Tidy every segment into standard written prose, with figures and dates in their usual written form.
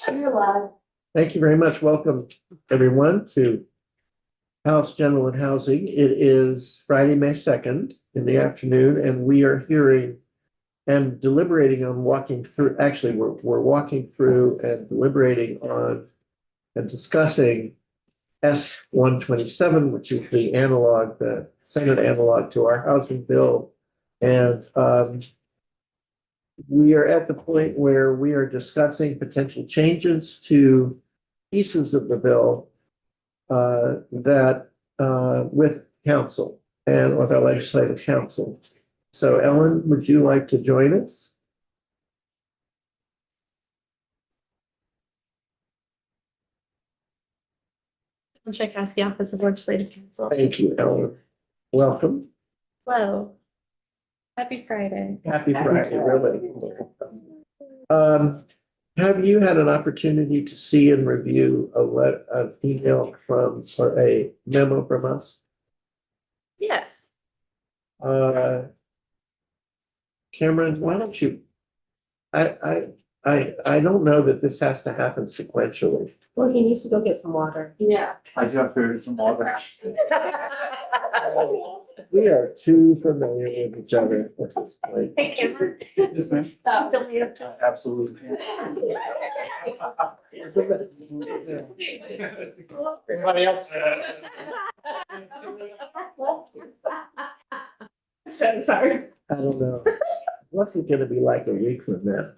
You're live. Thank you very much. Welcome, everyone, to House General and Housing. It is Friday, May 2nd in the afternoon, and we are hearing and deliberating on walking through, actually, we're walking through and deliberating on and discussing S-127, which is the analog, the Senate analog to our housing bill. And we are at the point where we are discussing potential changes to pieces of the bill with council and with our legislative council. So Ellen, would you like to join us? Tchaikovsky, Office of Legislative Counsel. Thank you, Ellen. Welcome. Hello. Happy Friday. Happy Friday, really. Have you had an opportunity to see and review an email from, or a memo from us? Yes. Cameron, why don't you, I don't know that this has to happen sequentially. Well, he needs to go get some water. Yeah. I do have to some water. We are too familiar with each other at this point. Hey, Cameron. Yes, ma'am. Absolutely. Everybody else? Sorry. I don't know. What's it gonna be like a week from now?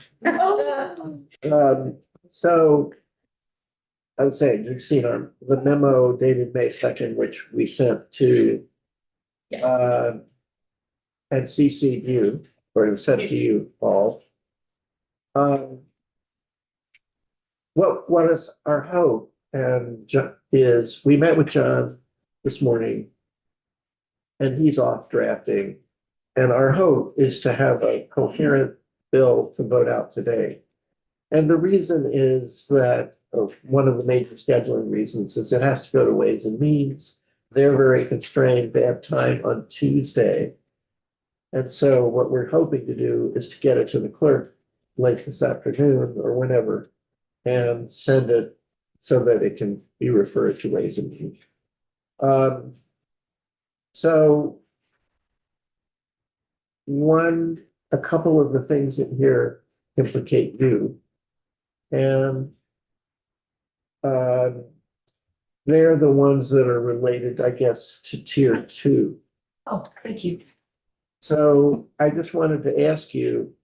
So I would say you've seen the memo dated May 2nd, which we sent to Yes. and CC'd you, or sent to you, Paul. What is our hope is we met with John this morning and he's off drafting. And our hope is to have a coherent bill to vote out today. And the reason is that one of the major scheduling reasons is it has to go to Ways and Means. They're very constrained. They have time on Tuesday. And so what we're hoping to do is to get it to the clerk late this afternoon or whenever and send it so that it can be referred to Ways and Means. So a couple of the things in here implicate you. And they're the ones that are related, I guess, to tier 2. Oh, thank you. So I just wanted to ask you,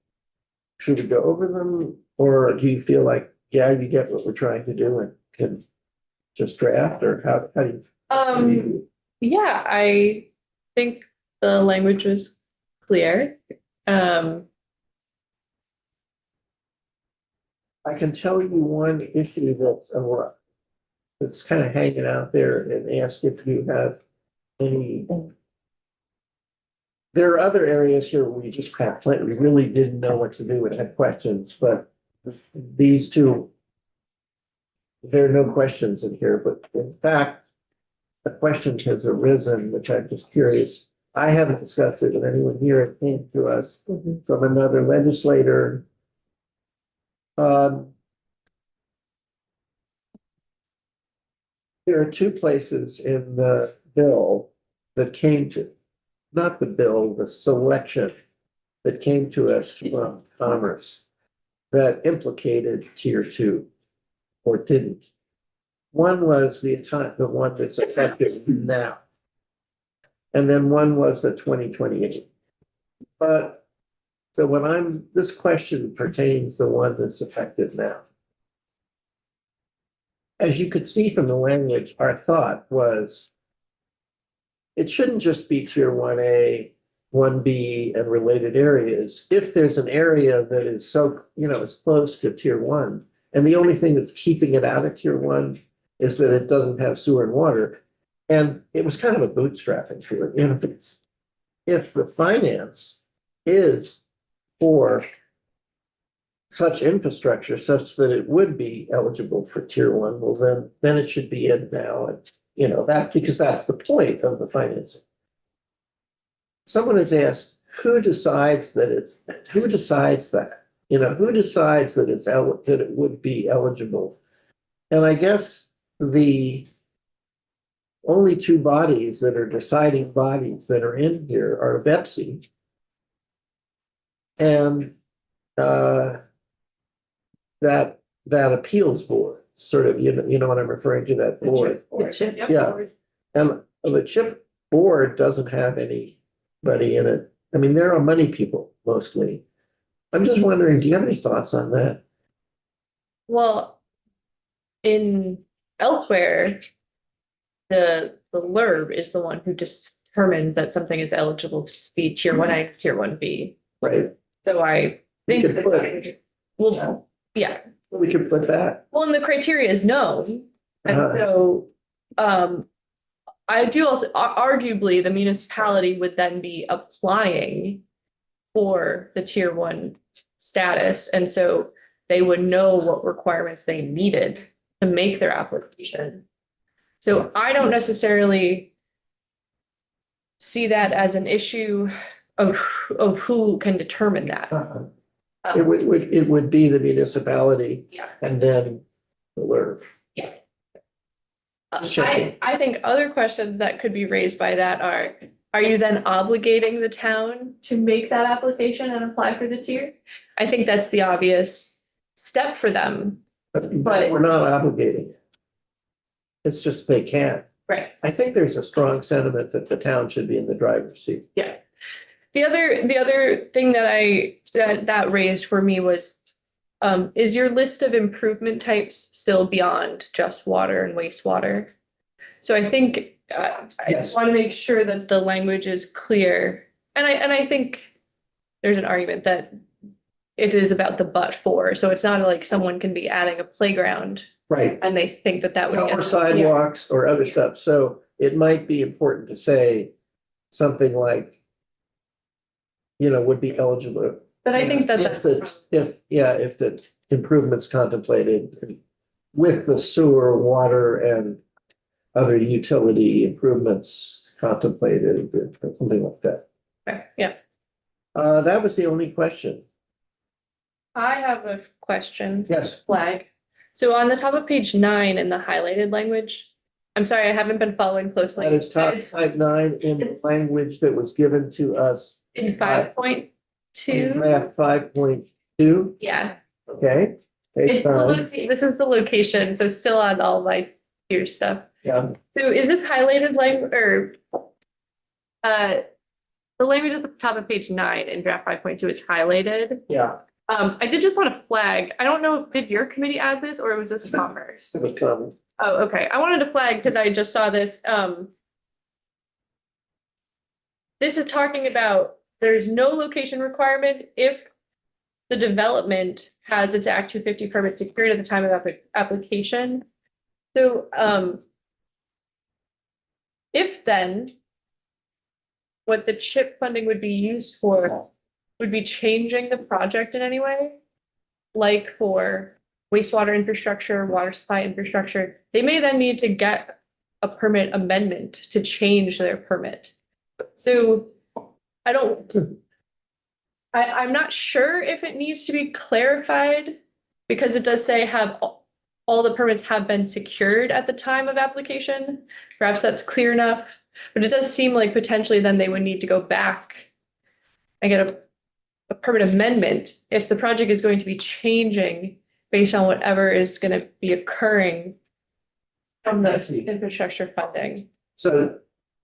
should we go over them? Or do you feel like, yeah, you get what we're trying to do and can just draft, or how do you? Yeah, I think the language was clear. I can tell you one issue that's kind of hanging out there, and ask if you have any. There are other areas here where we just have plenty, we really didn't know what to do and had questions, but these two, there are no questions in here, but in fact, a question has arisen, which I'm just curious. I haven't discussed it with anyone here. It came to us from another legislator. There are two places in the bill that came to, not the bill, the selection that came to us from Commerce that implicated tier 2 or didn't. One was the one that's effective now. And then one was the 2028. But so this question pertains to the one that's effective now. As you could see from the language, our thought was it shouldn't just be tier 1A, 1B, and related areas. If there's an area that is so, is close to tier 1, and the only thing that's keeping it out of tier 1 is that it doesn't have sewer and water. And it was kind of a bootstrapping to it. And if the finance is for such infrastructure such that it would be eligible for tier 1, well, then it should be in now. And because that's the point of the financing. Someone has asked, who decides that? who decides that that it would be eligible? And I guess the only two bodies that are deciding bodies that are in here are BEPSI and that appeals board, sort of, you know what I'm referring to, that board. The chip. Yeah. And the chip board doesn't have anybody in it. I mean, there are money people mostly. I'm just wondering, do you have any thoughts on that? Well, in elsewhere, the LURB is the one who determines that something is eligible to be tier 1A, tier 1B. Right? So I think could that put- well, yeah, We could put that. well, and the criteria is known. And Uh-huh. so, I do also, arguably, the municipality would then be applying for the tier 1 status. And so they would know what requirements they needed to make their application. So I don't necessarily see that as an issue of who can determine that. It would be the municipality Yeah. and then the LURB. I think other questions that could be raised by that are you then obligating the town to make that application and apply for the tier? I think that's the obvious step for them. But we're not obligating. It's just they can't. Right. I think there's a strong sentiment that the town should be in the driver's seat. Yeah. The other thing that raised for me was, is your list of improvement types still beyond just water and wastewater? So I think, I Yes. want to make sure that the language is clear. And I think there's an argument that it is about the but for, so it's not like someone can be adding a playground Right. and they think that would Or get. sidewalks or other stuff. So it might be important to say something like, would be eligible. But I think that If that's. if the improvements contemplated with the sewer, water and other utility improvements contemplated, or something like that. Yeah. That was the only question. I have a question. Yes. Flag. So on the top of page 9 in the highlighted language, I'm sorry, I haven't been following closely. That is top It's 5.9 in the language that was given to us. in in 5.2. Draft 5.2, Yeah, okay? it's Page the 9, this is the location, so still on all my tier stuff. yeah, So is this highlighted language or the language at the top of page 9 in draft 5.2 is highlighted? yeah, I did just want to flag, I don't know, did your committee add this or was this Commerce? it was coming. Oh, okay. I wanted to flag because I just saw this. This is talking about there's no location requirement if the development has its Act 250 permit secured at the time of application. So, if then what the CHIP funding would be used for would be changing the project in any way, like for wastewater infrastructure, water supply infrastructure, they may then need to get a permit amendment to change their permit. So I'm not sure if it needs to be clarified because it does say all the permits have been secured at the time of application. Perhaps that's clear enough, but it does seem like potentially then they would need to go back and get a permit amendment if the project is going to be changing based on whatever is going to be occurring from I the see. infrastructure funding. So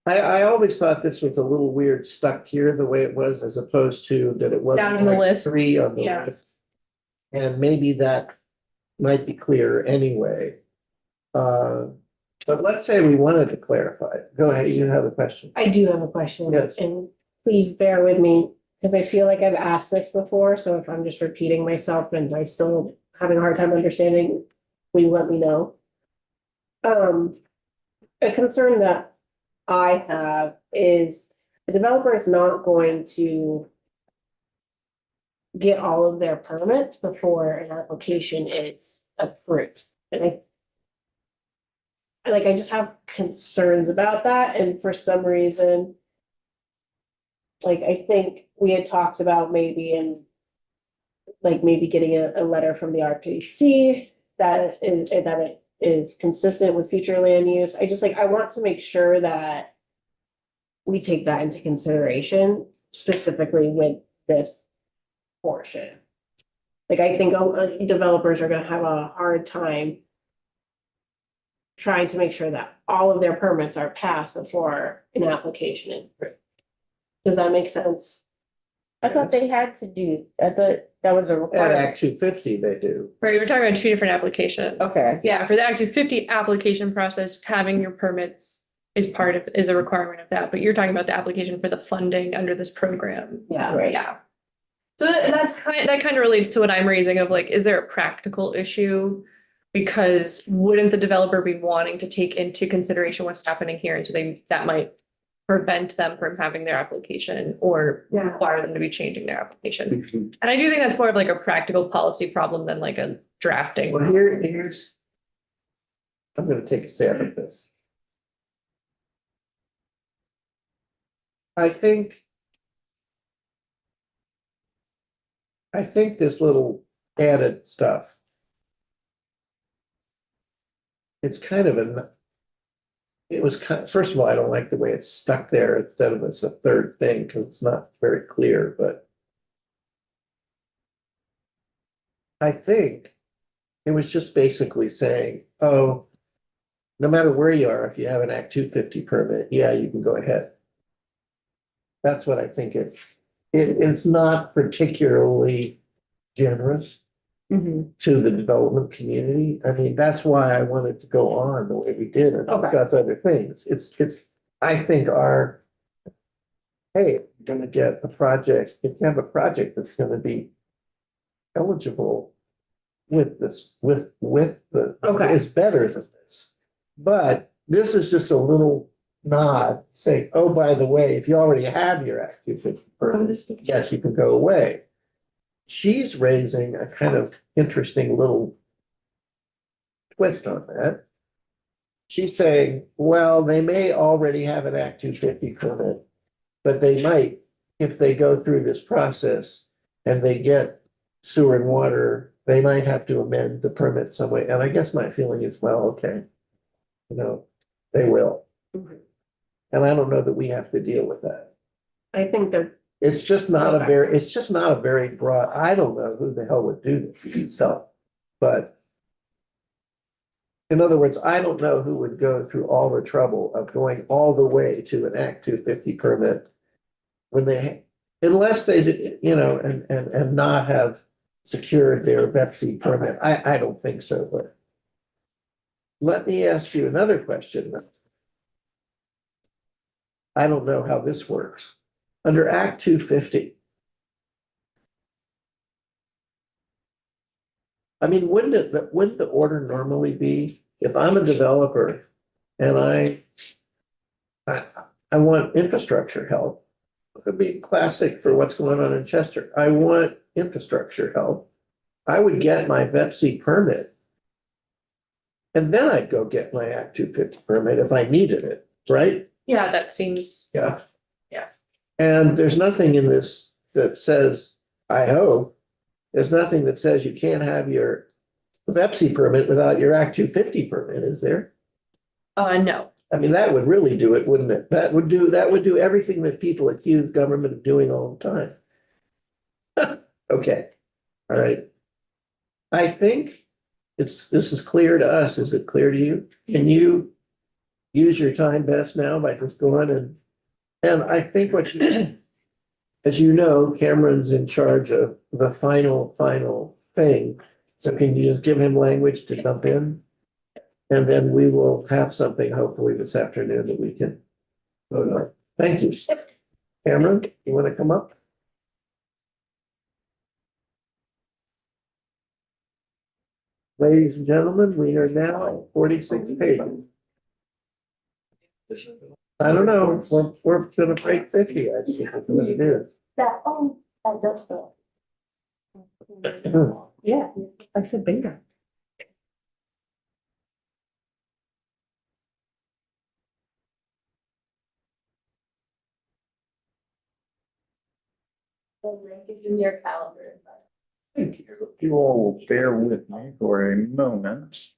I always thought this was a little weird stuck here the way it was, as opposed to that it wasn't Down in the like list. 3 on the Yeah. list. And maybe that might be clear anyway. But let's say we wanted to clarify it. Go ahead, you have a question. I do have a question. Yes. And please bear with me, because I feel like I've asked this before, so if I'm just repeating myself and I still having a hard time understanding, will you let me know? A concern that I have is the developer is not going to get all of their permits before an application is approved. And I just have concerns about that, and for some reason, like, I think we had talked about maybe in like maybe getting a letter from the RPC that it is consistent with future land use. I just like, I want to make sure that we take that into consideration specifically with this portion. Like, I think developers are gonna have a hard time trying to make sure that all of their permits are passed before an application is approved. Does that make sense? I thought they had to do, I thought that was a At requirement. Act 250, they do. Right, we're talking about two different applications. Okay. Yeah, for the Act 250 application process, having your permits is a requirement of that, but you're talking about the application for the funding under this program. Yeah. Right. Yeah. So that kind of relates to what I'm raising of like, is there a practical issue? Because wouldn't the developer be wanting to take into consideration what's happening here? And so that might prevent them from having their application or Yeah. require them to be changing their application. And I do think that's more of like a practical policy problem than like a drafting. Well, here's. I'm gonna take a stab at this. I think this little added stuff. It's kind of it was first of all, I don't like the way it's stuck there instead of it's a third thing, because it's not very clear, but. I think it was just basically saying, oh, no matter where you are, if you have an Act 250 permit, yeah, you can go ahead. That's what I think it's not particularly generous to the development community. I mean, that's why I wanted to go on the way we did and Okay. discuss other things. It's, I think hey, you're gonna get a project, if you have a project that's gonna be eligible with this, with the, Okay. is better than this. But this is just a little nod saying, oh, by the way, if you already have your Act 250 permit, yes, you can go away. She's raising a kind of interesting little twist on that. She's saying, well, they may already have an Act 250 permit, but they might, if they go through this process and they get sewer and water, they might have to amend the permit some way. And I guess my feeling is, well, okay, they will. Mhm. And I don't know that we have to deal with that. I think that, It's just not Okay. it's just not a very broad, I don't know who the hell would do this, so, but. In other words, I don't know who would go through all the trouble of going all the way to an Act 250 permit. When unless they did, and not have secured their Pepsi permit, I don't think so, but. Let me ask you another question. I don't know how this works. Under Act 250. I mean, wouldn't the order normally be, if I'm a developer and I want infrastructure help? It would be classic for what's going on in Chester. I want infrastructure help. I would get my Pepsi permit. And then I'd go get my Act 250 permit if I needed it, right? Yeah, that seems, Yeah. Yeah. And there's nothing in this that says, I hope, there's nothing that says you can't have your Pepsi permit without your Act 250 permit, is there? no. I mean, that would really do it, wouldn't it? That would do everything that people accuse government of doing all the time. Okay, all right. I think this is clear to us. Is it clear to you? Can you use your time best now by just going and I think as you know, Cameron's in charge of the final thing. So can you just give him language to dump in? And then we will have something hopefully this afternoon that we can vote on. Thank you. Cameron, you want to come up? Ladies and gentlemen, we are now at 46 pages. I don't know, we're gonna break 50, I think that's what it is. That does go. yeah, I said bingo. The link is in your calendar. Thank you. If you all will bear with me for a moment.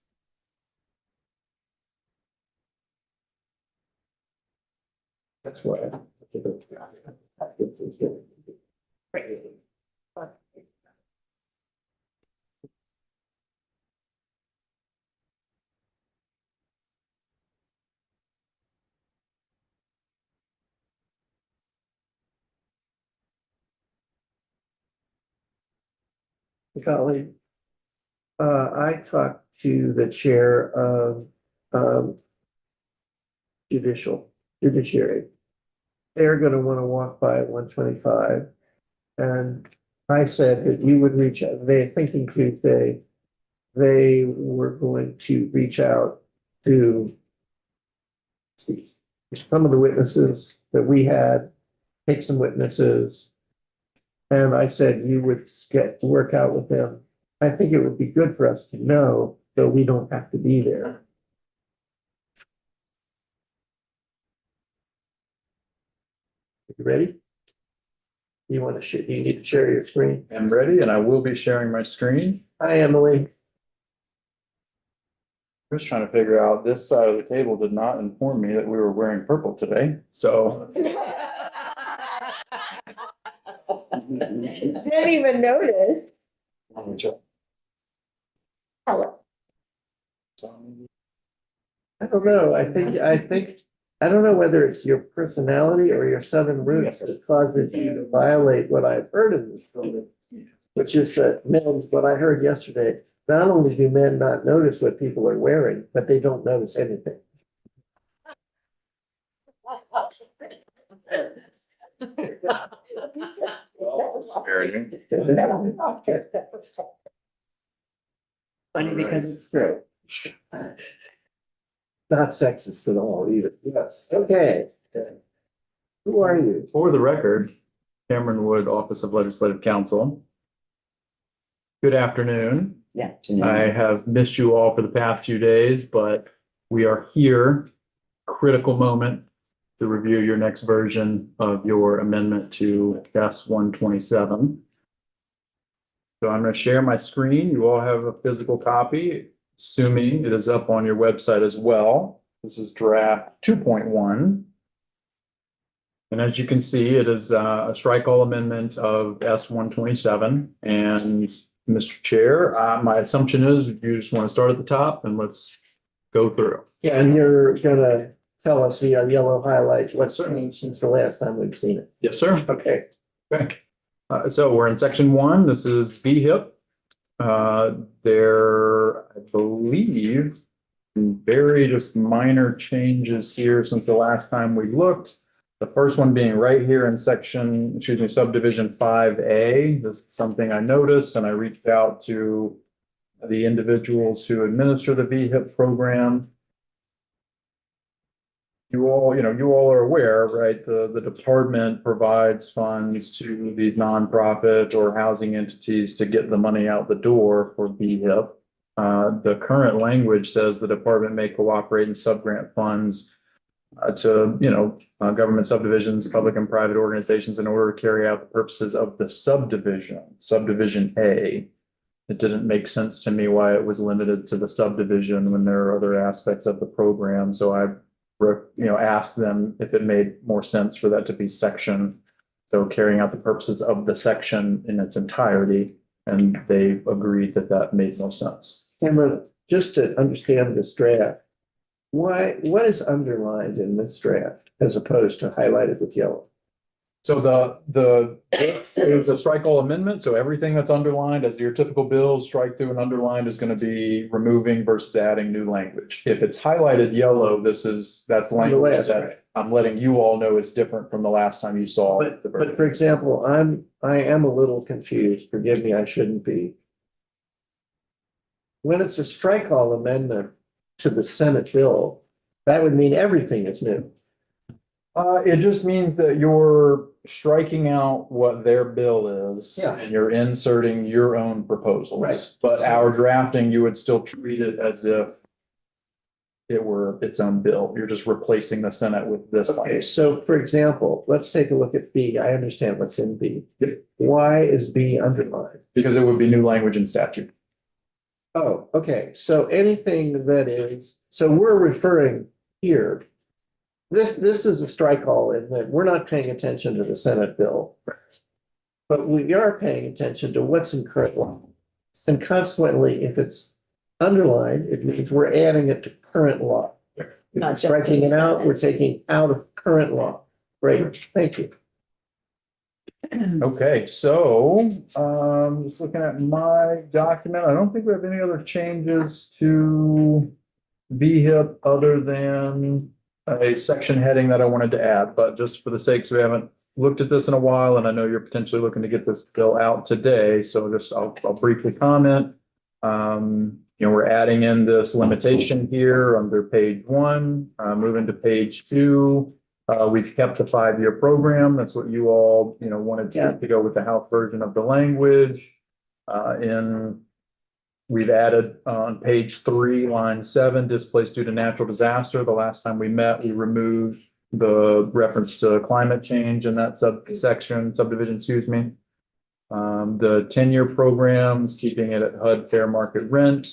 That's why. Golly. I talked to the chair of, judiciary. They're gonna wanna walk by 125. And I said that you would reach out, they're thinking Tuesday. They were going to reach out to some of the witnesses that we had, take some witnesses. And I said you would work out with them. I think it would be good for us to know, so we don't have to be there. You ready? You want to you need to share your screen? I'm ready and I will be sharing my screen. Hi, Emily. Just trying to figure out, this side of the table did not inform me that we were wearing purple today, so. Didn't even notice. Let me check. Hello. I don't know. I don't know whether it's your personality or your southern roots that causes you to violate what I've heard in this building. Which is that men, what I heard yesterday, not only do men not notice what people are wearing, but they don't notice anything. Funny because it's true. Not sexist at all either. Yes, okay. Who are you? For the record, Cameron Wood, Office of Legislative Counsel. Good afternoon. Yeah. I have missed you all for the past few days, but we are here, critical moment to review your next version of your amendment to S 127. So I'm going to share my screen. You all have a physical copy, assuming it is up on your website as well. This is draft 2.1. And as you can see, it is a strike all amendment of S 127. And Mr. Chair, my assumption is you just want to start at the top and let's go through. Yeah, and you're gonna tell us via yellow highlight what's changed since the last time we've seen it. Yes, sir. Okay. Okay. So we're in section 1. This is VHIP. There, I believe, very just minor changes here since the last time we looked. The first one being right here in subdivision 5A. This is something I noticed and I reached out to the individuals who administer the VHIP program. You all are aware, right? The department provides funds to these nonprofit or housing entities to get the money out the door for VHIP. The current language says the department may cooperate in subgrant funds to, government subdivisions, public and private organizations in order to carry out the purposes of the subdivision A. It didn't make sense to me why it was limited to the subdivision when there are other aspects of the program. So I asked them if it made more sense for that to be section. So carrying out the purposes of the section in its entirety, and they agreed that that made no sense. Cameron, just to understand this draft, what is underlined in this draft as opposed to highlighted with yellow? So this is a strike all amendment. So everything that's underlined as your typical bill, strike through and underlined is going to be removing versus adding new language. If it's highlighted yellow, that's language that I'm letting you all know is different from the last time you saw. But for example, I am a little confused. Forgive me, I shouldn't be. When it's a strike all amendment to the Senate bill, that would mean everything is new. It just means that you're striking out what their bill is. Yeah. And you're inserting your own proposals. Right. But our drafting, you would still treat it as if it were its own bill. You're just replacing the Senate with this. Okay, so for example, let's take a look at B. I understand what's in B. Why is B underlined? Because it would be new language in statute. Oh, okay, so anything that is, so we're referring here. This is a strike all in that we're not paying attention to the Senate bill. But we are paying attention to what's in current law. And consequently, if it's underlined, it means we're adding it to current law. If Not we're just to striking the it out, Senate. we're taking out of current law. Great, thank you. Okay, so, just looking at my document, I don't think we have any other changes to VHIP other than a section heading that I wanted to add, but just for the sakes, we haven't looked at this in a while, and I know you're potentially looking to get this bill out today, so I'll briefly comment. We're adding in this limitation here under page 1, moving to page 2. We've kept the 5-year program. That's what you all, wanted Yeah. to go with the House version of the language. We've added on page 3, line 7, displaced due to natural disaster. The last time we met, we removed the reference to climate change in that subdivision, excuse me. The 10-year programs, keeping it at HUD fair market rent.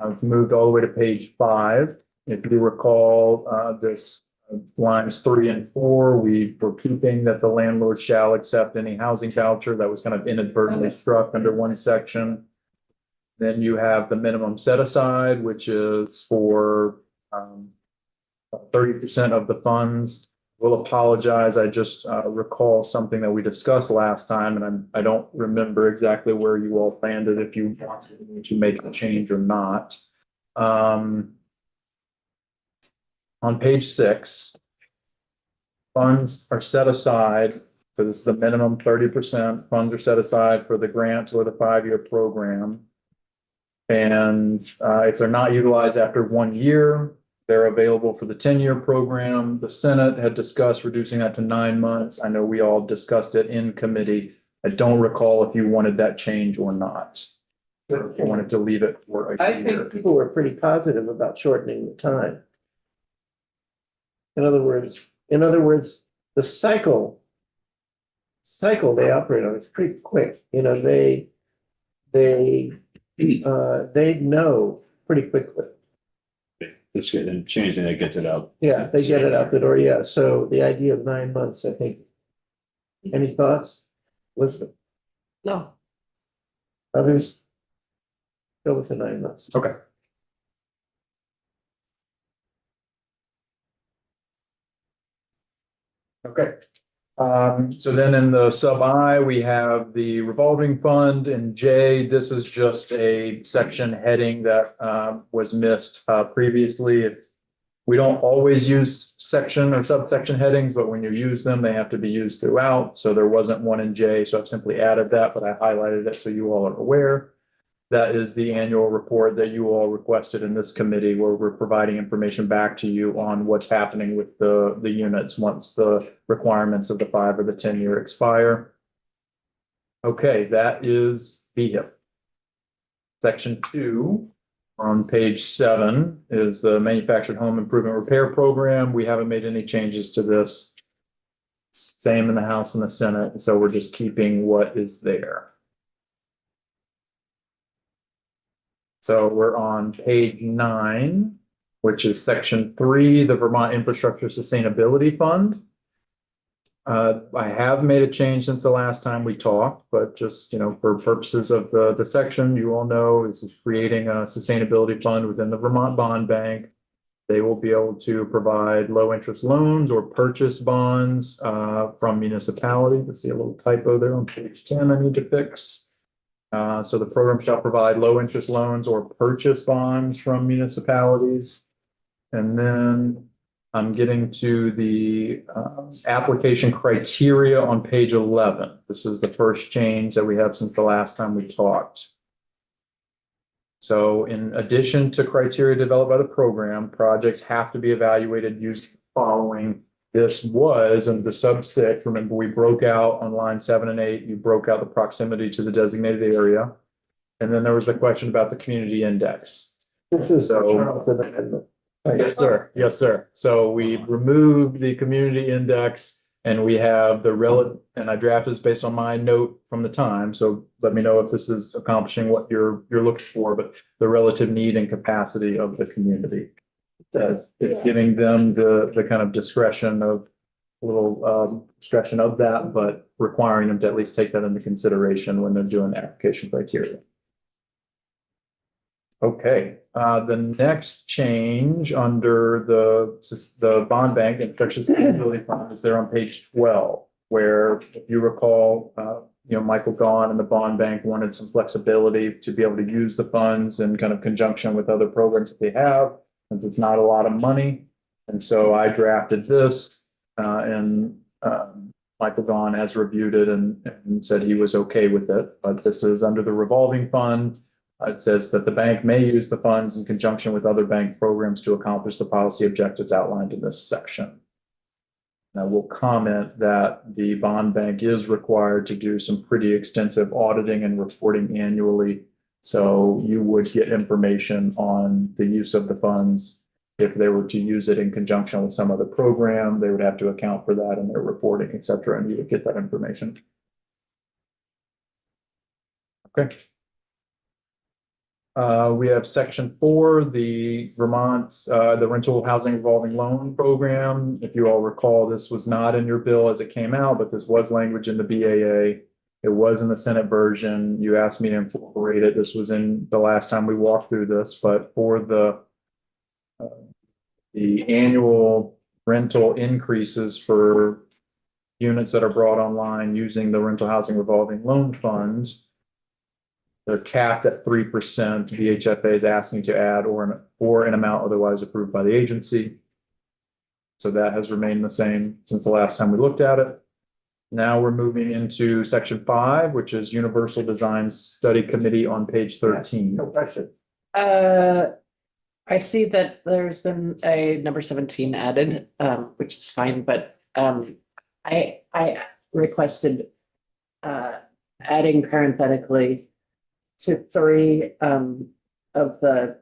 I've moved all the way to page 5. If you recall, this lines 3 and 4, we were keeping that the landlord shall accept any housing voucher that was kind of inadvertently struck under one section. Then you have the minimum set aside, which is for 30% of the funds. Will apologize. I just recall something that we discussed last time, and I don't remember exactly where you all landed, if you wanted to make a change or not. On page 6, funds are set aside, so this is the minimum 30%. Funds are set aside for the grants or the 5-year program. And if they're not utilized after 1 year, they're available for the 10-year program. The Senate had discussed reducing that to 9 months. I know we all discussed it in committee. I don't recall if you wanted that change or not. I wanted to leave it for a I year. think people were pretty positive about shortening the time. In other words, the cycle they operate on is pretty quick. They know pretty quickly. It's good, and changing it gets it out. Yeah, they get it out the door. Yeah, so the idea of 9 months, I think. Any thoughts? Elizabeth? No. Others? Go with the 9 months. Okay. Okay. So then in the sub I, we have the revolving fund, and J, this is just a section heading that was missed previously. We don't always use section or subsection headings, but when you use them, they have to be used throughout. So there wasn't one in J, so I've simply added that, but I highlighted it so you all are aware. That is the annual report that you all requested in this committee, where we're providing information back to you on what's happening with the units once the requirements of the 5 or the 10-year expire. Okay, that is VHIP. Section 2 on page 7 is the Manufactured Home Improvement Repair Program. We haven't made any changes to this. Same in the House and the Senate, so we're just keeping what is there. So we're on page 9, which is section 3, the Vermont Infrastructure Sustainability Fund. I have made a change since the last time we talked, but just, for purposes of the section, you all know this is creating a sustainability fund within the Vermont Bond Bank. They will be able to provide low interest loans or purchase bonds from municipalities. I see a little typo there on page 10 I need to fix. So the program shall provide low interest loans or purchase bonds from municipalities. And then I'm getting to the application criteria on page 11. This is the first change that we have since the last time we talked. So in addition to criteria developed by the program, projects have to be evaluated using the following. This was in the sub 6. Remember, we broke out on line 7 and 8. You broke out the proximity to the designated area. And then there was the question about the community index. This is So- Charlton Amendment. Yes, sir. Yes, sir. So we removed the community index and we have the relative, and I drafted this based on my note from the time. So let me know if this is accomplishing what you're looking for, but the relative need and capacity of the community. That it's giving them the kind of discretion of little discretion of that, but requiring them to at least take that into consideration when they're doing the application criteria. Okay, the next change under the bond bank infectious sustainability fund is there on page 12, where if you recall, Michael Gahn and the bond bank wanted some flexibility to be able to use the funds in kind of conjunction with other programs that they have, since it's not a lot of money. And so I drafted this, and Michael Gahn has reviewed it and said he was okay with it, but this is under the revolving fund. It says that the bank may use the funds in conjunction with other bank programs to accomplish the policy objectives outlined in this section. Now, we'll comment that the bond bank is required to do some pretty extensive auditing and reporting annually. So you would get information on the use of the funds. If they were to use it in conjunction with some other program, they would have to account for that in their reporting, et cetera, and you would get that information. Okay. We have section 4, the Vermont, the rental housing revolving loan program. If you all recall, this was not in your bill as it came out, but this was language in the BAA. It was in the Senate version. You asked me to incorporate it. This was in the last time we walked through this, but for the annual rental increases for units that are brought online using the rental housing revolving loan fund, they're capped at 3%. VHFA is asking to add or an amount otherwise approved by the agency. So that has remained the same since the last time we looked at it. Now we're moving into section 5, which is Universal Design Study Committee on page 13. No question. I see that there's been a number 17 added, which is fine, but I requested adding parenthetically to 3 of the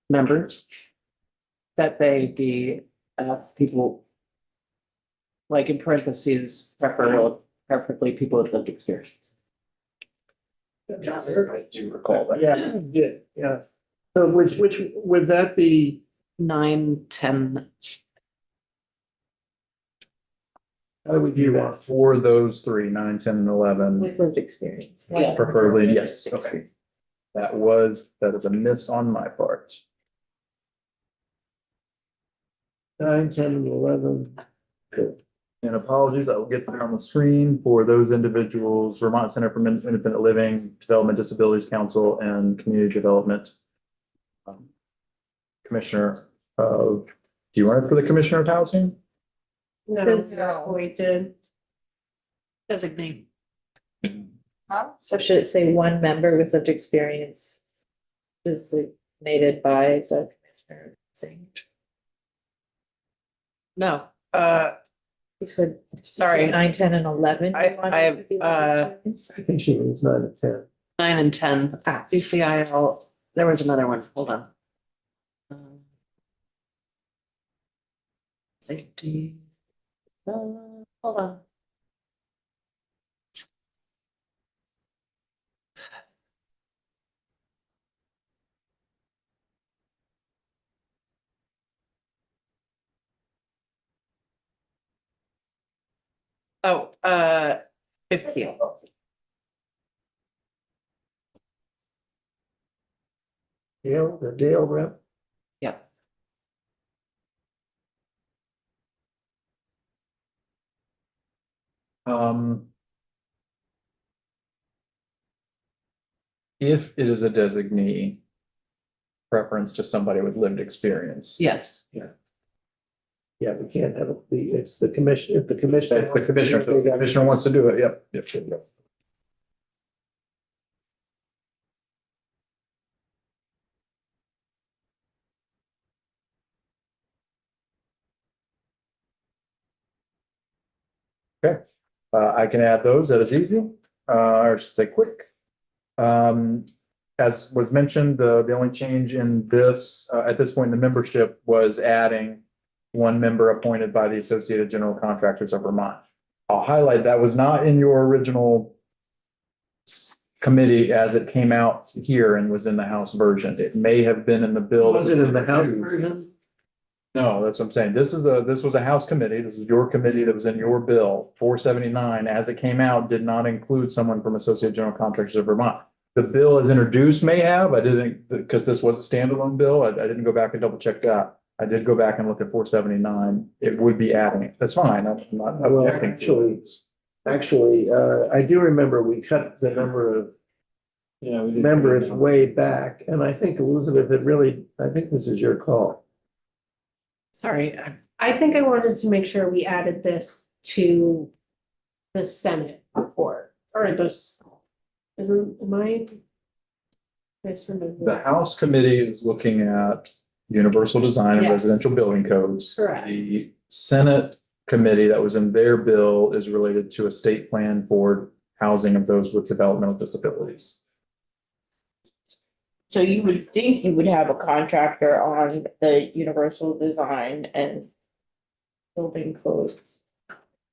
members that they be people like in parentheses, preferably people with lived experience. I do recall that. Yeah. So which would that be? 9, 10, How would you want? For those 3, 9, 10, and 11, With lived experience. Yeah. preferably, yes, okay. That is a miss on my part. 9, 10, and 11. And apologies, I will get there on the screen for those individuals, Vermont Center for Independent Living, Development Disabilities Council, and Community Development. Commissioner of, do you run it for the Commissioner of Housing? No, we did. designate. So should it say one member with lived experience designated by the commissioner? Saying, No, you said. Sorry. 9, 10, and 11. I- you wanted I have, to be lived experience? I think she means 9 and 10. 9 and 10. DCIL, there was another one, hold on. Safety. Hold on. Oh, 15. Dale, the Dale rep. Yeah. If it is a designee, preference to somebody with lived experience. Yes. Yeah, we can't have it be, it's the commission, if the commission. That's the commissioner, if the commissioner wants to do it, yep. Okay, I can add those, that is easy, or I should say quick. as was mentioned, the only change in this, at this point in the membership was adding one member appointed by the Associated General Contractors of Vermont. I'll highlight that was not in your original committee as it came out here and was in the House version. It may have been in the bill. Was it in the House version? No, that's what I'm saying. This was a House committee. This was your committee that was in your bill. 479, as it came out, did not include someone from Associated General Contractors of Vermont. The bill as introduced may have, I didn't, because this was a standalone bill. I didn't go back and double check that. I did go back and look at 479. It would be adding it. That's fine. I'm not Well, objecting to it. actually, I do remember we cut the number of Yeah. we did. members way back, and I think Elizabeth had really, I think this is your call. Sorry, I think I wanted to make sure we added this to the Senate report, or this, am I? The House committee is looking at universal design and Yes. residential building codes. Correct. The Senate committee that was in their bill is related to a state plan for housing of those with developmental disabilities. So you would think you would have a contractor on the universal design and building codes.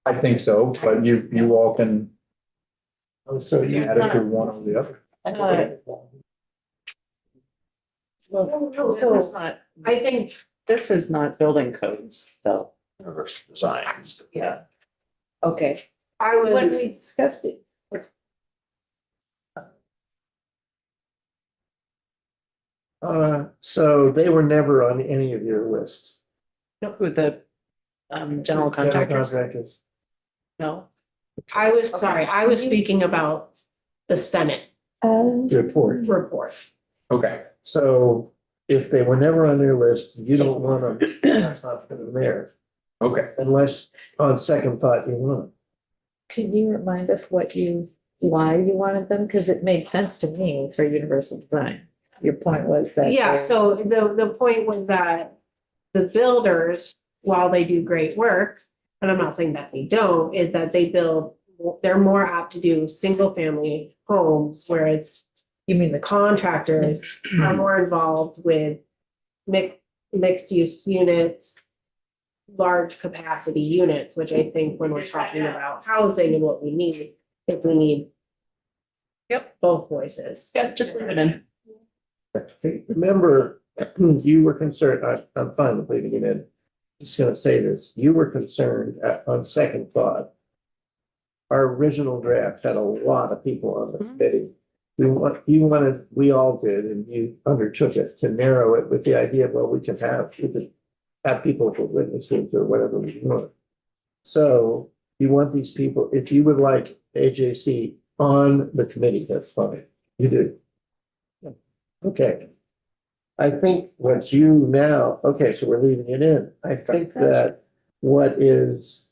I think so, but you all can Oh, so you. add it to one or the other. Well, So it's not, I think, this is not building codes, though. Universal design. Yeah. Okay, I when was, we discussed it. So they were never on any of your lists. With the general contractors, Contractors. no? I was, sorry, I was speaking about the Senate Report. report. Okay. So if they were never on their list, you don't want them, that's not put them there, Okay. unless on second thought you want. Can you remind us why you wanted them? Because it made sense to me for universal design. Your point was that. Yeah, they're- so the point was that the builders, while they do great work, and I'm not saying that they don't, is that they build, they're more apt to do single family homes, whereas You mean the the contractors are more involved with mixed use units, large capacity units, which I think when we're talking about housing and what we need, if we need both voices. Yeah, just leave it in. Hey, remember, you were concerned, I'm fine with leaving it in. Just gonna say this, you were concerned on second thought. Our original draft had a lot of people on the committee. We all did, and you undertook it to narrow it with the idea, well, we could have people for witnesses or whatever we want. So you want these people, if you would like AJC on the committee, that's fine, you do. Okay. I think what you now, okay, so we're leaving it in. I think that what is,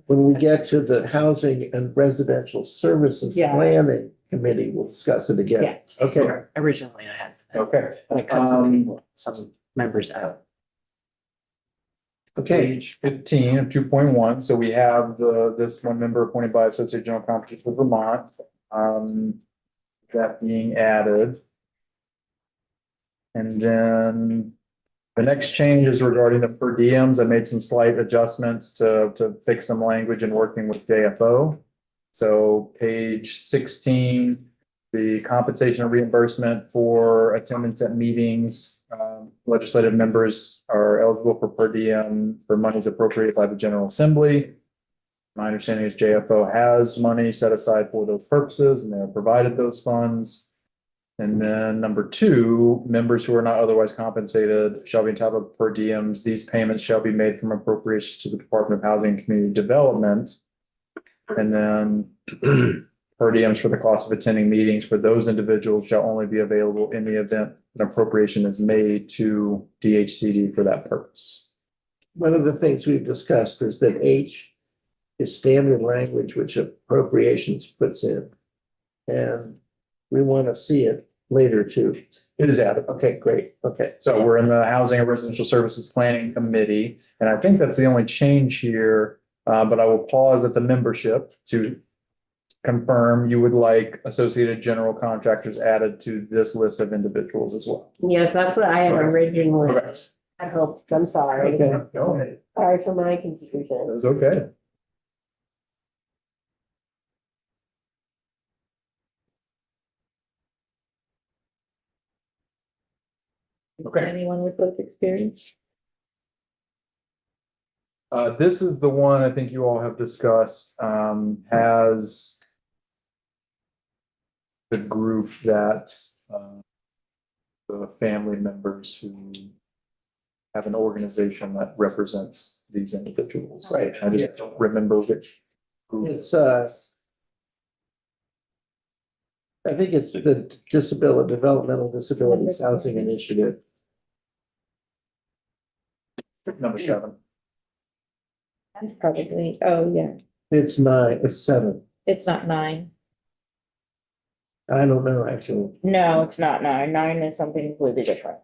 when we get to the Housing and Residential Services Yes. Planning Committee, we'll discuss it again. Yes. Okay, Originally I had, Okay. but I cut some people, some members out. okay. Page 15 of 2.1, so we have this one member appointed by Associated General Contractors of Vermont. That being added. And then the next change is regarding the per diems. I made some slight adjustments to fix some language in working with JFO. So page 16, the compensation and reimbursement for attendance at meetings. Legislative members are eligible for per diem for monies appropriated by the General Assembly. My understanding is JFO has money set aside for those purposes and they have provided those funds. And then number 2, members who are not otherwise compensated shall be entitled to per diems. These payments shall be made from appropriations to the Department of Housing and Community Development. And then per diems for the cost of attending meetings for those individuals shall only be available in the event an appropriation is made to DHCD for that purpose. One of the things we've discussed is that H is standard language which appropriations puts in. And we want to see it later too. It is added. Okay, great. Okay. So we're in the Housing and Residential Services Planning Committee, and I think that's the only change here. But I will pause at the membership to confirm you would like Associated General Contractors added to this list of individuals as well. Yes, that's what I had originally, Okay. I hope, I'm sorry. Okay. Sorry for my confusion. It's okay. Okay. Anyone with lived experience? This is the one I think you all have discussed, has the group that, the family members who have an organization that represents these individuals. Right. I just don't remember which group. It's, I think it's the Developmental Disabilities Housing Initiative. Number 7. Probably, oh, yeah, It's 9, it's 7. it's not 9. I don't know, actually. No, it's not 9. 9 is something completely different.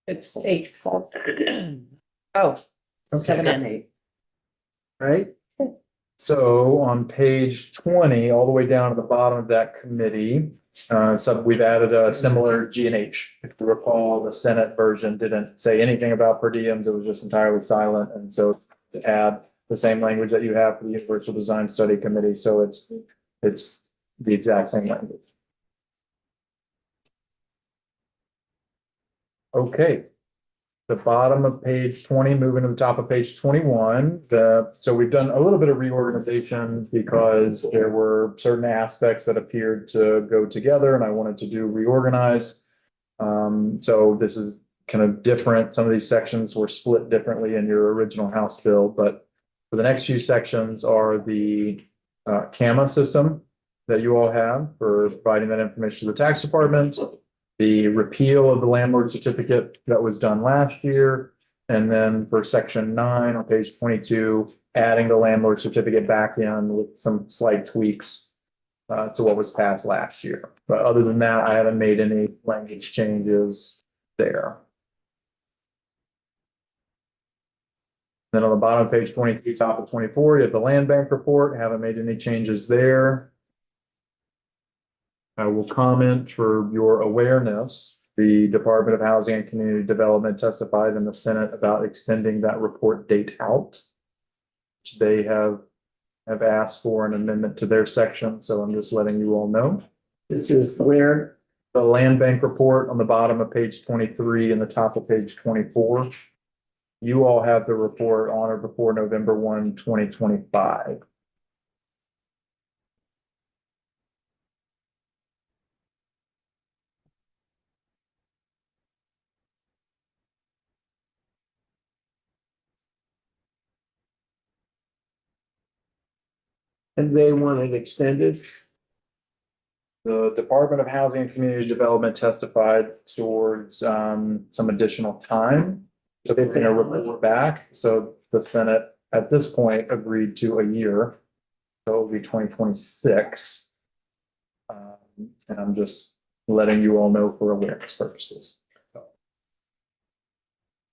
It's 8. Oh, 7 and 8. Right? So on page 20, all the way down to the bottom of that committee, so we've added a similar G and H. If you recall, the Senate version didn't say anything about per diems, it was just entirely silent. And so to add the same language that you have for the Universal Design Study Committee, so it's the exact same language. Okay. The bottom of page 20, moving to the top of page 21, so we've done a little bit of reorganization because there were certain aspects that appeared to go together and I wanted to do reorganize. So this is kind of different. Some of these sections were split differently in your original House bill, but for the next few sections are the CAMA system that you all have for providing that information to the tax department. The repeal of the landlord certificate that was done last year. And then for section 9 on page 22, adding the landlord certificate back in with some slight tweaks to what was passed last year. But other than that, I haven't made any language changes there. Then on the bottom of page 22, top of 24, you have the land bank report. Haven't made any changes there. I will comment for your awareness. The Department of Housing and Community Development testified in the Senate about extending that report date out. Which they have asked for an amendment to their section, so I'm just letting you all know. This is where, The land bank report on the bottom of page 23 and the top of page 24. You all have the report on or before November 1, 2025. and they want it extended. The Department of Housing and Community Development testified towards some additional time. So they're gonna report back, so the Senate at this point agreed to a year. So it'll be 2026. And I'm just letting you all know for awareness purposes.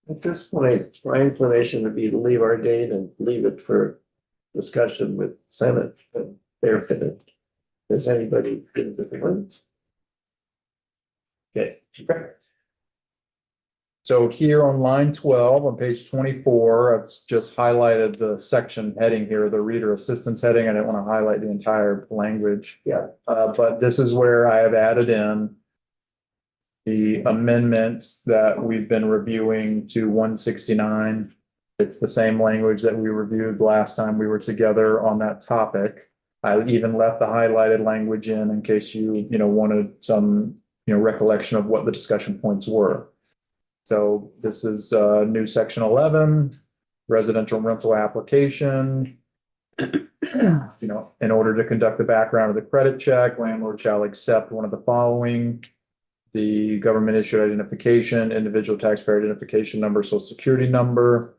At this point, my inclination would be to leave our date and leave it for discussion with Senate and their fit. Does anybody feel differently? Okay. So here on line 12, on page 24, I've just highlighted the section heading here, the reader assistance heading. I didn't want to highlight the entire language. Yeah. But this is where I have added in the amendment that we've been reviewing to 169. It's the same language that we reviewed last time we were together on that topic. I even left the highlighted language in case you wanted some, recollection of what the discussion points were. So this is new section 11, residential rental application. In order to conduct the background of the credit check, landlord shall accept one of the following: the government issued identification, individual taxpayer identification number, social security number.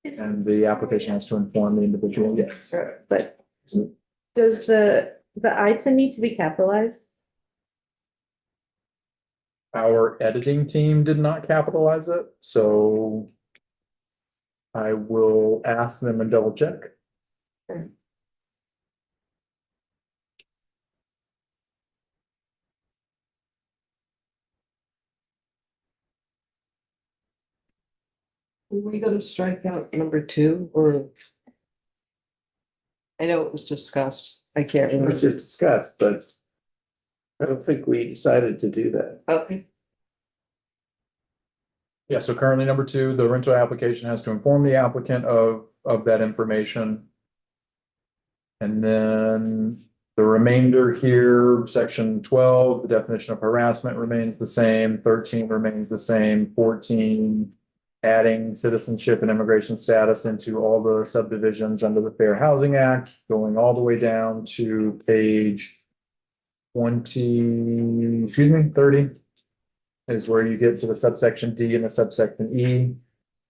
And the application has to inform the individual. Yes. But does the item need to be capitalized? Our editing team did not capitalize it, so I will ask them and double check. Were we gonna strike out number 2 or? I know it was discussed. I can't It was remember. just discussed, but I don't think we decided to do that. Okay. Yeah, so currently number 2, the rental application has to inform the applicant of that information. And then the remainder here, section 12, the definition of harassment remains the same, 13 remains the same, 14. Adding citizenship and immigration status into all the subdivisions under the Fair Housing Act, going all the way down to page 30. Is where you get to the subsection D and the subsection E,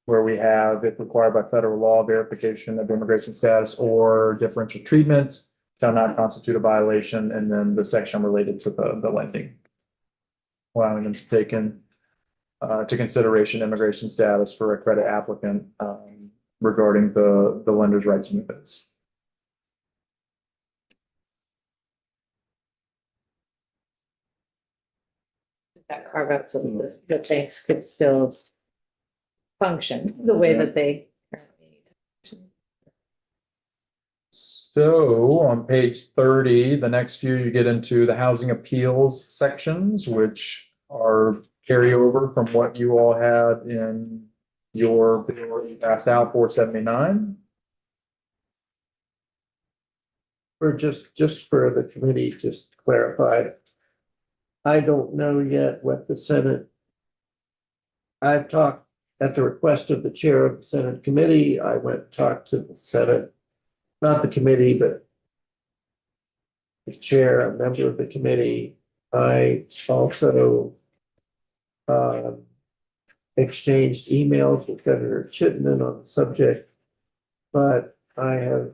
where we have, if required by federal law, verification of immigration status or differential treatment shall not constitute a violation, and then the section related to the lending. Allowing them to take in to consideration immigration status for a credit applicant regarding the lender's rights and benefits. That carve out so that the banks could still function the way that they currently need to. So on page 30, the next few, you get into the housing appeals sections, which are carryover from what you all had in your bill you passed out, 479. For just for the committee, just to clarify. I don't know yet what the Senate. I've talked at the request of the chair of the Senate committee. I went and talked to the Senate, not the committee, but the chair, a member of the committee. I also exchanged emails with Governor Chittenden on the subject, but I have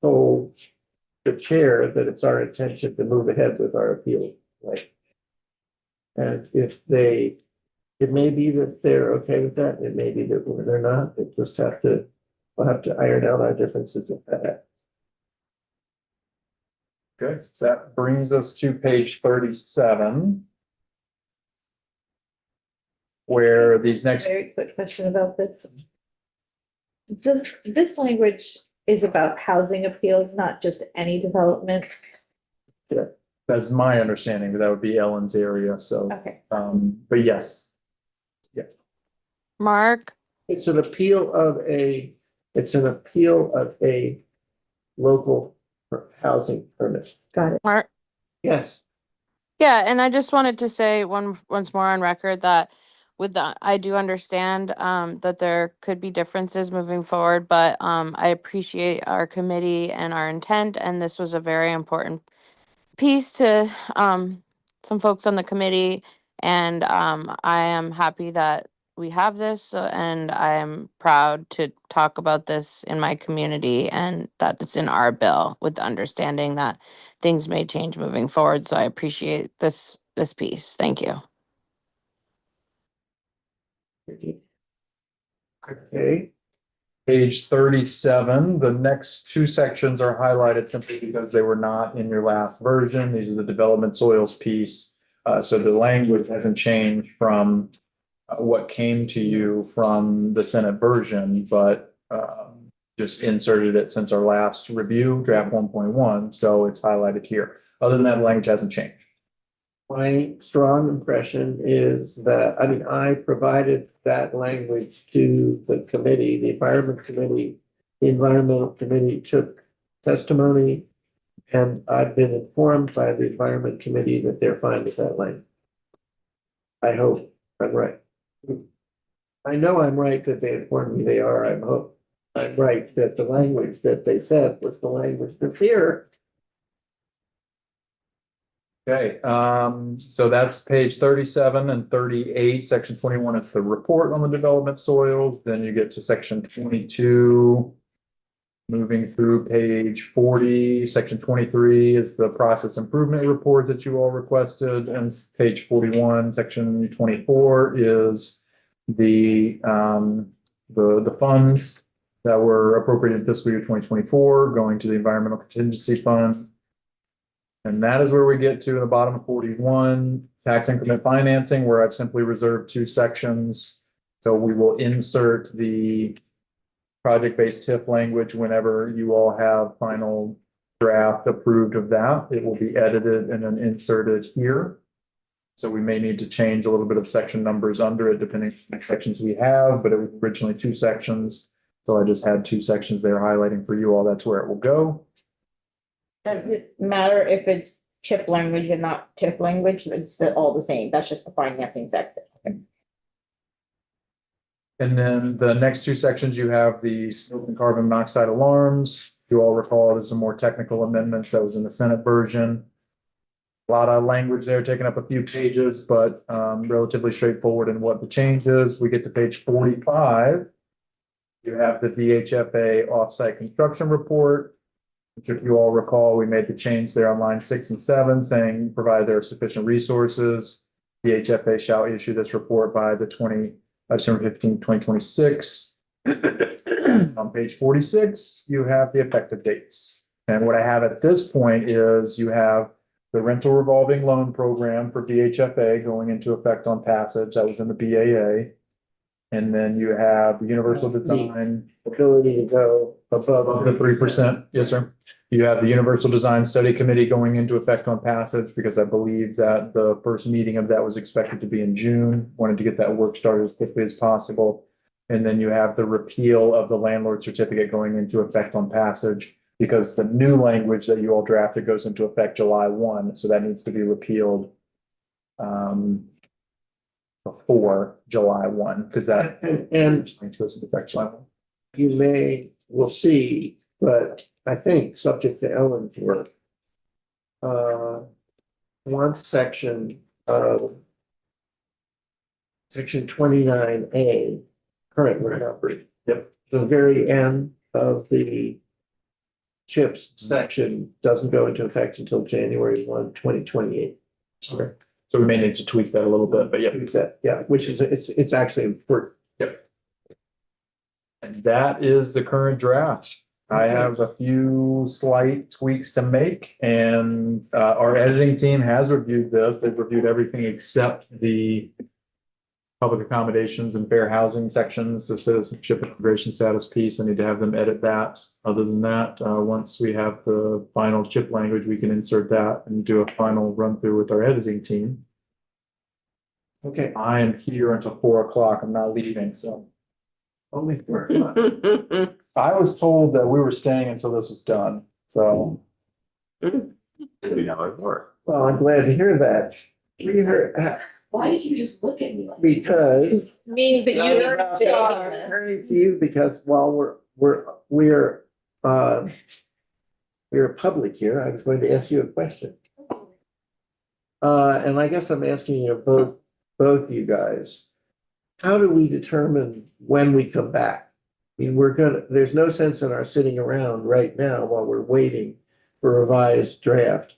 told the chair that it's our intention to move ahead with our appeal. Like, and if they, it may be that they're okay with that, it may be that they're not, we'll have to iron out our differences with that. Okay, that brings us to page 37. Where these next, Very quick question about this. This language is about housing appeals, not just any development. that's my understanding, that would be Ellen's area, so, Okay. but yes. Mark, It's an appeal of a local housing permit. Got it. Mark, Yes, yeah, and I just wanted to say once more on record that I do understand that there could be differences moving forward, but I appreciate our committee and our intent, and this was a very important piece to some folks on the committee, and I am happy that we have this, and I am proud to talk about this in my community and that it's in our bill with the understanding that things may change moving forward. So I appreciate this piece. Thank you. okay, Page 37, the next 2 sections are highlighted simply because they were not in your last version. These are the development soils piece. So the language hasn't changed from what came to you from the Senate version, but just inserted it since our last review, draft 1.1, so it's highlighted here. Other than that, language hasn't changed. my strong impression is that, I mean, I provided that language to the committee, the environment committee. The environmental committee took testimony, and I've been informed by the environment committee that they're fine with that language. I hope I'm right. I know I'm right that they informed me they are. I hope I'm right that the language that they said was the language that's here. Okay, so that's page 37 and 38, section 21, it's the report on the development soils, then you get to section 22. Moving through page 40, section 23 is the process improvement report that you all requested, and page 41, section 24 is the funds that were appropriated in fiscal year 2024 going to the environmental contingency fund. And that is where we get to the bottom of 41, tax increment financing, where I've simply reserved 2 sections So we will insert the project-based TIF language whenever you all have final draft approved of that. It will be edited and then inserted here. So we may need to change a little bit of section numbers under it depending on the sections we have, but it was originally 2 sections. So I just had 2 sections there highlighting for you all. That's where it will go. Does it matter if it's chip language and not TIF language? It's all the same. That's just the financing sector. And then the next 2 sections, you have the smoke and carbon monoxide alarms. You all recall there's some more technical amendments that was in the Senate version. A lot of language there, taking up a few pages, but relatively straightforward in what the change is. We get to page 45. You have the VHFA offsite construction report, which if you all recall, we made the change there on line 6 and 7 saying provided there are sufficient resources, VHFA shall issue this report by the December 15, 2026. On page 46, you have the effective dates. And what I have at this point is you have the rental revolving loan program for VHFA going into effect on passage. That was in the BAA. And then you have the universal design. Ability to go above The 3%. Yes, sir. You have the Universal Design Study Committee going into effect on passage because I believe that the first meeting of that was expected to be in June. Wanted to get that work started as quickly as possible. And then you have the repeal of the landlord certificate going into effect on passage because the new language that you all drafted goes into effect July 1. So that needs to be repealed before July 1 because that and goes into effect July 1. we'll see, but I think subject to Ellen's work. One section of section 29A, currently numbered. Yep. The very end of the CHIPS section doesn't go into effect until January 1, 2028. Okay. So we may need to tweak that a little bit, but yeah. Yeah, which is, it's actually important. Yep. And that is the current draft. I have a few slight tweaks to make and our editing team has reviewed this. They've reviewed everything except the public accommodations and fair housing sections, the citizenship and immigration status piece. I need to have them edit that. Other than that, once we have the final CHIP language, we can insert that and do a final run through with our editing team. Okay, I am here until 4 o'clock. I'm not leaving, so. only 4 o'clock. I was told that we were staying until this was done, so. We know it worked. Well, I'm glad to hear that. We heard, Why did you just look at me like? because. Means that you are Very few, because while we're public here, I was going to ask you a question. And I guess I'm asking you both you guys. How do we determine when we come back? I mean, there's no sense in our sitting around right now while we're waiting for a revised draft.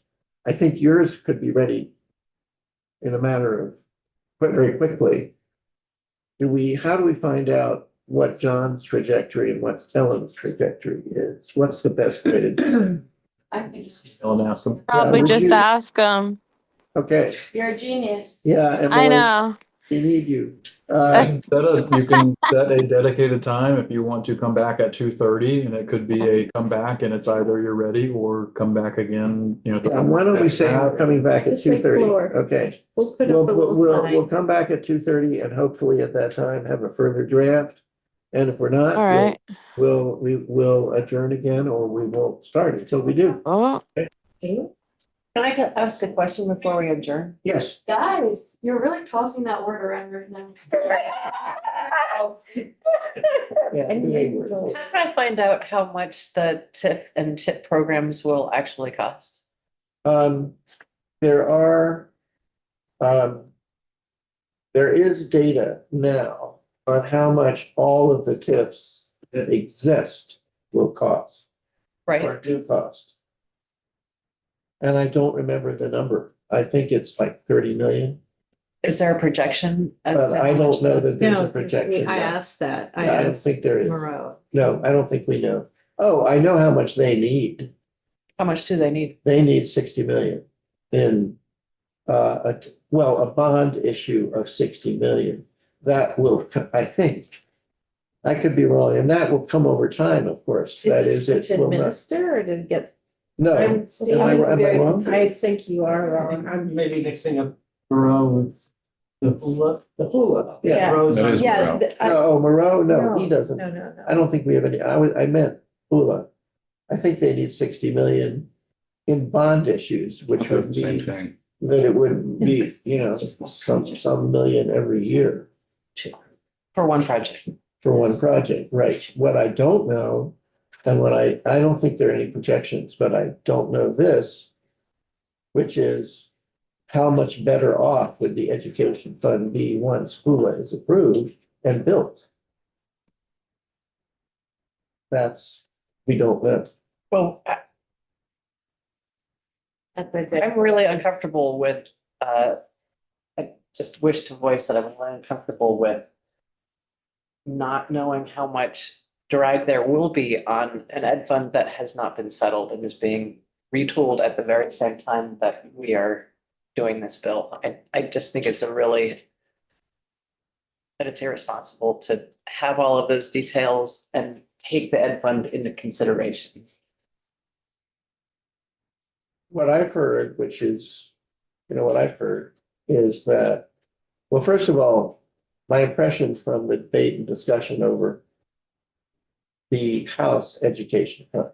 I think yours could be ready in a matter of very quickly. How do we find out what John's trajectory and what Ellen's trajectory is? What's the best way to do I can just. Ellen asked them. Probably would just you- ask them. it? Okay, You're a genius. yeah. I Emily, know. we need you. You can set a dedicated time if you want to come back at 2:30 and it could be a come back and it's either you're ready or come back again, you know. Why don't we say we're coming back at Just like 2:30? floor. Okay. We'll put We'll, up a little we'll sign. come back at 2:30 and hopefully at that time have a further draft. And if we're not, All right. we will adjourn again or we won't start until we do. Oh, Can I ask a question before we adjourn? Yes. Guys, you're really tossing that word around right now. Yeah. How can I find out how much the TIF and CHIP programs will actually cost? There are, there is data now on how much all of the TIFs that exist will cost Right, or do cost. And I don't remember the number. I think it's like 30 million, is there a projection? as but to I how don't much know the- that there's a No, projection. I yet. asked that. I I don't asked think there is. Moreau. No, I don't think we know. Oh, I know how much they need. How much do they need? They need 60 million in, a bond issue of 60 million. that will, I think, I could be wrong, and that will come over time, of course. That Is is, this it to will not, administer or to get? no. I'm seeing, Am I wrong? I think you are wrong. I'm Maybe mixing up Moreau with the hula. The hula, yeah. Yeah. Moreau's That on- is Yeah. Moreau. No, Moreau, no, he doesn't. No, no, I no. don't think we have any, I meant hula. I think they need 60 million in bond issues, which would Same be, thing. that it would be, some million every year For one project. for one project, right? What I don't know, and what I don't think there are any projections, but I don't know this, which is how much better off would the education fund be once hula is approved and built? That's, we don't know. Well, I'm really uncomfortable with, I just wish to voice that I'm really uncomfortable with not knowing how much drag there will be on an ed fund that has not been settled and is being retooled at the very same time that we are doing this bill. I just think it's that it's irresponsible to have all of those details and take the ed fund into consideration. What I've heard, which is, what I've heard is that, well, first of all, my impression from the debate and discussion over the House Education Fund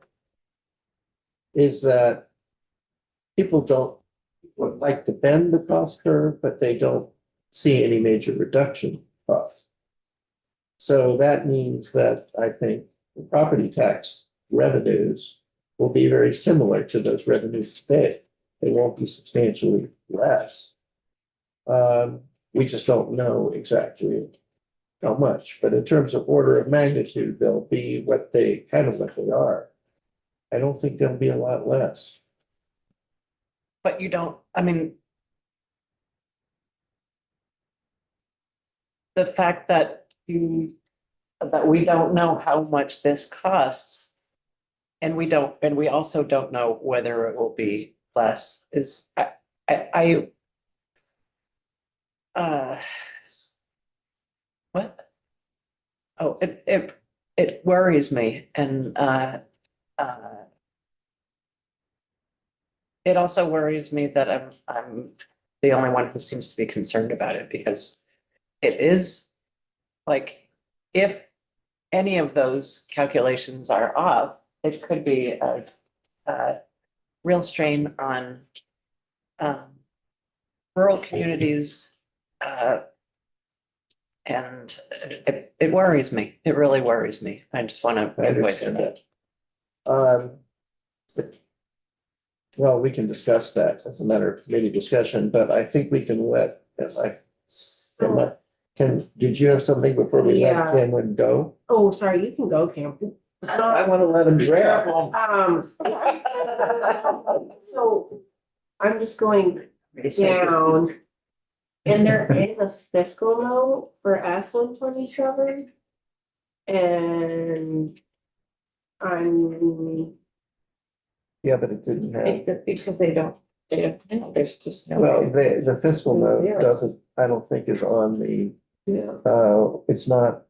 is that people would like to bend the cost curve, but they don't see any major reduction in costs. So that means that I think the property tax revenues will be very similar to those revenues today. They won't be substantially less. We just don't know exactly how much, but in terms of order of magnitude, they'll be what they are. I don't think they'll be a lot less. But you don't, I mean. The fact that we don't know how much this costs. And we also don't know whether it will be less is, what? Oh, it worries me and, it also worries me that I'm the only one who seems to be concerned about it because it is like, if any of those calculations are off, it could be a real strain on rural communities. And it worries me. It really worries me. I just want to I voice understand that. Well, we can discuss that as a matter of committee discussion, but I think we can did you have something before we let Yeah. Cameron go? Oh, sorry, you can go, Cam. I want to let him draft. So I'm just going down. And there is a fiscal note for S-127. And I'm, Yeah, but it didn't have, Because there's just no. well, the fiscal note Zero. doesn't, I don't think is on the, Yeah. it's not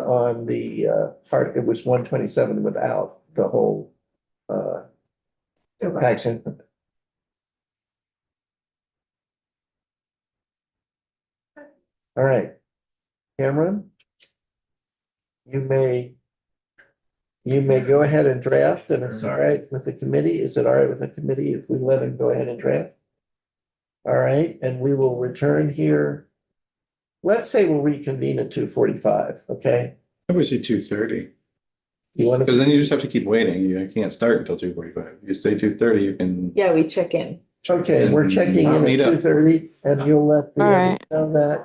on the part, it was 127 without the whole tax increment. All right. Cameron? You may go ahead and draft, and it's all right with the committee. Is it all right with the committee if we let him go ahead and draft? All right, and we will return here. Let's say we'll reconvene at 2:45, okay? I would say 2:30, You want because to, then you just have to keep waiting. You can't start until 2:45. You say 2:30, you can. Yeah, we check in. okay, we're checking in Meet at up. 2:30, and you'll let the All right. know that.